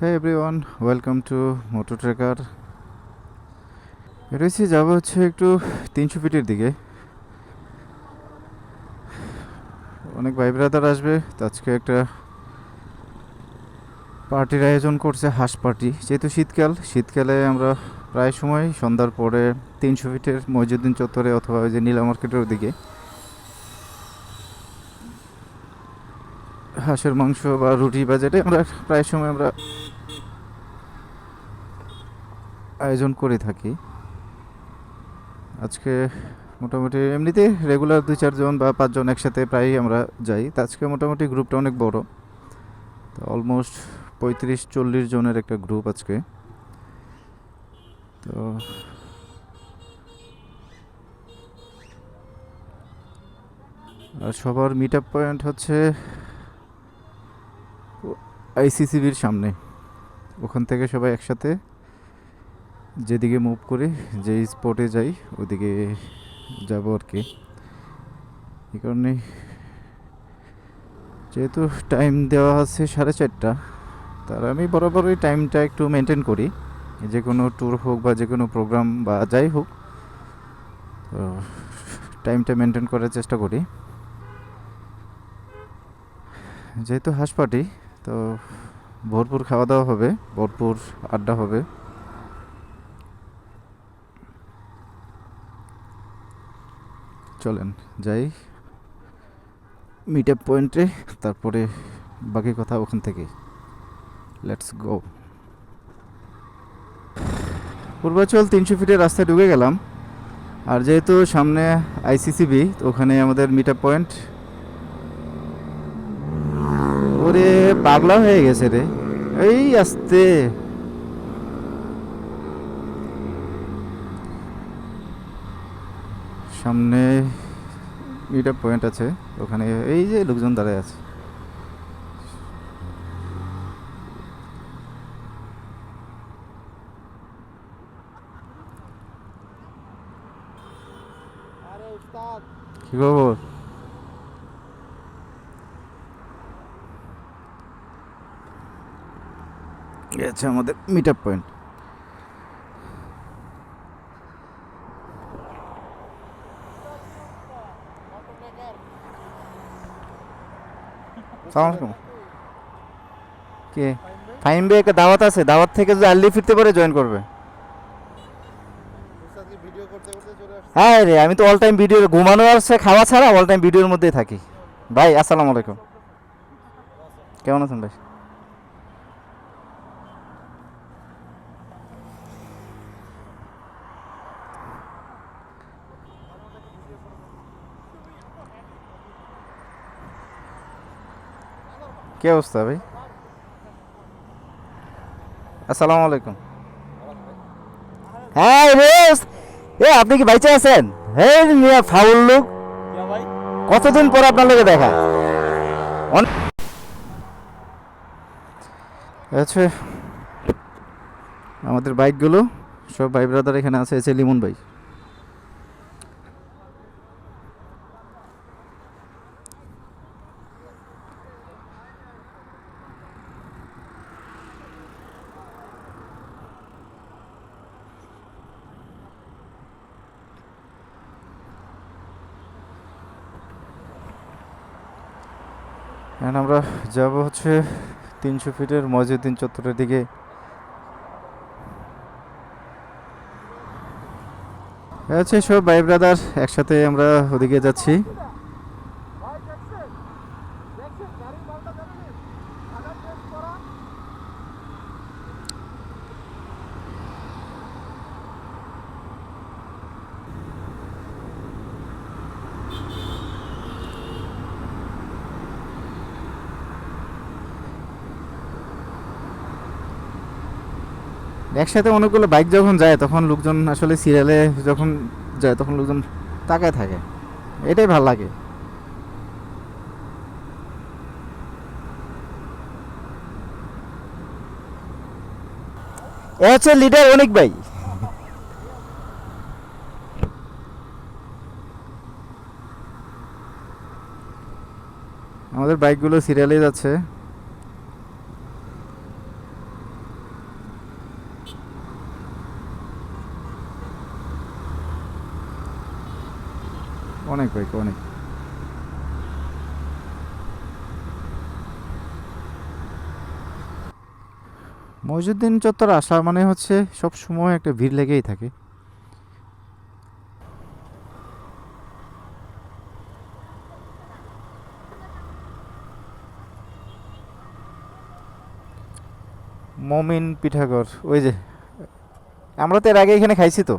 Hey everyone, welcome to Moto Tracker. রয়েছি যাবো হচ্ছে একটু 300 ফিটের দিকে। অনেক ভাই ব্রাদার আসবে তো আজকে একটা পার্টির আয়োজন করছে, হাঁস পার্টি। যেহেতু শীতকালে আমরা প্রায় সময় সন্ধ্যার পরে 300 ফিটের মইজুদ্দিন চত্বরে অথবা ওই যে নীলা মার্কেটের ওদিকে হাঁসের মাংস বা রুটি বা যেটা আমরা প্রায় সময় আমরা আয়োজন করে থাকি। আজকে মোটামুটি এমনিতে রেগুলার 2-4 জন বা 5 জন একসাথে প্রায়ই আমরা যাই। তো আজকে মোটামুটি গ্রুপটা অনেক বড়, তো অলমোস্ট 35-40 জনের একটা গ্রুপ আজকে। তো আর সবার মিট আপ পয়েন্ট হচ্ছে আইসিসিবির সামনে। ওখান থেকে সবাই একসাথে যেদিকে মুভ করি, যেই স্পটে যাই ওদিকে যাবো আর কি। এই কারণে যেহেতু টাইম দেওয়া আছে 4:30, তার আমি বরাবর ওই টাইমটা একটু মেনটেন করি, যে কোনো ট্যুর হোক বা যে কোনো প্রোগ্রাম বা যাই হোক, তো টাইমটা মেনটেন করার চেষ্টা করি। যেহেতু হাঁস পার্টি, তো ভরপুর খাওয়া দাওয়া হবে, ভরপুর আড্ডা হবে। চলেন যাই মিট আপ পয়েন্টে, তারপরে বাকি কথা ওখান থেকেই। Let's go. পূর্বাচল 300 ফিটের রাস্তায় ঢুকে গেলাম। আর যেহেতু সামনে আইসিসিবি, তো ওখানে আমাদের মিট আপ পয়েন্ট। ওরে পাগলা হয়ে গেছে রে, এই আসতে সামনে মিট আপ পয়েন্ট আছে, ওখানে এই যে লোকজন দাঁড়ায় আছে। কি খবর? আচ্ছা, আমাদের মিট আপ পয়েন্ট। সালাম আলাইকুম। কে? ফাইম বে একটা দাওয়াত আছে, দাওয়াত থেকে যদি আর্লি ফিরতে পারে জয়েন করবে। হ্যাঁ রে, আমি তো অল টাইম ভিডিও, ঘুমানো আছে খাওয়া ছাড়া অল টাইম ভিডিওর মধ্যেই থাকি। ভাই আসসালামু আলাইকুম, কেমন আছেন ভাই? কি অবস্থা ভাই? আসসালামু আলাইকুম। হ্যাঁ রে, এ আপনি কি বাইচে আছেন? হ্যাঁ মিয়া ফাউল লোক, কতদিন পর আপনার লোকে দেখা। আচ্ছা, আমাদের বাইকগুলো সব ভাই ব্রাদার এখানে আছে, এসে লিমন ভাই। এখন আমরা যাব হচ্ছে 300 ফিটের মজিউদ্দিন চত্বরের দিকে। আচ্ছা, সব ভাই ব্রাদার একসাথে আমরা ওদিকে যাচ্ছি। একসাথে অনেকগুলো বাইক যখন যায় তখন লোকজন আসলে সিরিয়ালে যখন যায় তখন লোকজন তাকায় থাকে, এটাই ভাল লাগে। এ হচ্ছে লিডার অনেক ভাই। আমাদের বাইকগুলো সিরিয়ালে যাচ্ছে। অনেক বাইক অনেক। মহিউদ্দিন চত্বর আসা মানে হচ্ছে সব সময় একটা ভিড় লেগেই থাকে। মমিন পিঠাঘর, ওই যে আমরা তো এর আগে এখানে খাইছি তো।